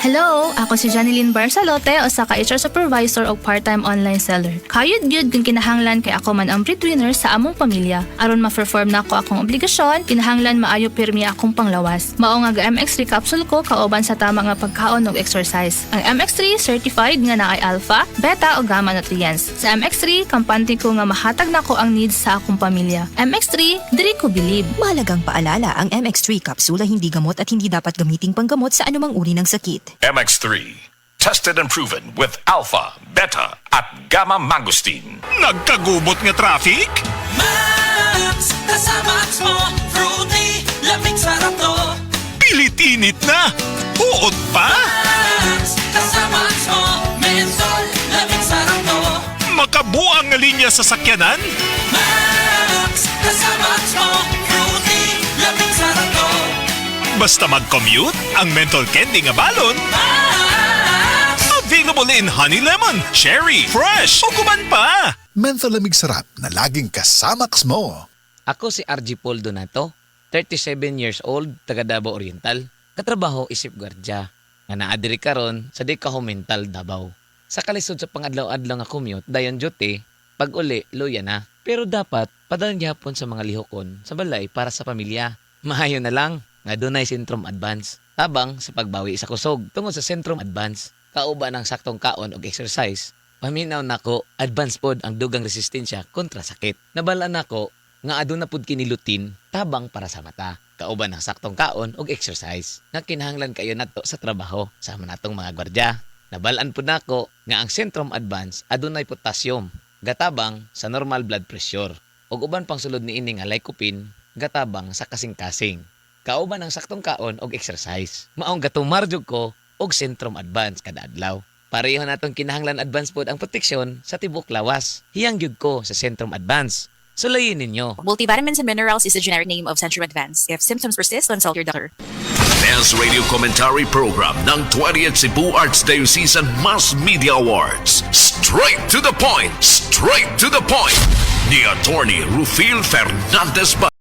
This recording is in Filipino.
Hello, ako si Janeline Barsalote o sa ka-HR Supervisor o part-time online seller. Kayod gyud kung kinahanglan kay ako man ang breadwinner sa among pamilya. Aron ma-perform na ako akong obligasyon, kinahanglan maayo pirmi akong panglawas. Mao nga MX3 capsule ko kauban sa tama nga pagkaon ug exercise. Ang MX3 certified nga naay alpha, beta ug gamma nutrients. Sa MX3, kampante ko nga mahatag nako ang needs sa akong pamilya. MX3, diri ko believe. Mahalagang paalala, ang MX3 kapsula hindi gamot at hindi dapat gamiting panggamot sa anumang uri ng sakit. MX3, tested and proven with alpha, beta, at gamma mangosteen. Nagkagubot nga traffic? Max, kasama mo, fruity, lamig sarap to. Pilit-init na! Uod pa? Max, kasama mo, mentol, lamig sarap to. Makabuang nga linya sa sakyanan? Max, kasama mo, fruity, lamig sarap to. Basta mag-commute, ang menthol candy nga balon, Max, available in honey lemon, cherry, fresh, o kuman pa! Menthol lamig sarap na laging kasamax mo. Ako si RG Paul Donato, 37 years old, taga Davao Oriental. Katrabaho isip gwardya. Nga naadiri karon sa di ka mental Davao. Sa kalisod sa pangadlaw-adlaw nga commute, dayon duty, pag uli, luya na. Pero dapat, padalan gyapon sa mga lihokon sa balay para sa pamilya. Mahayo na lang, nga dunay Centrum Advance. Tabang sa pagbawi sa kusog tungod sa Centrum Advance, kauban ng saktong kaon og exercise. Paminaw nako, advance pod ang dugang resistensya kontra sakit. Nabalaan nako nga aduna pud kini lutein, tabang para sa mata. Kauban ng saktong kaon og exercise nga kinahanglan kayo nato sa trabaho sama natong mga gwardiya. Nabalaan pud nako nga ang Centrum Advance adunay potassium, gatabang sa normal blood pressure. Ug uban pang sulod niini nga lycopene, gatabang sa kasing-kasing. Kauban ang saktong kaon og exercise. Maong gatumar jud ko og Centrum Advance kada adlaw. Pareho natong kinahanglan advance pod ang proteksyon sa tibok lawas. Hiyang gyud ko sa Centrum Advance. Sulayin ninyo. Multivitamins and minerals is the generic name of Centrum Advance. If symptoms persist, consult your doctor. Best Radio Commentary Program ng 20th Cebu Archdiocese Mass Media Awards. Straight to the point! Straight to the point! Ni Attorney Rufil Fernandez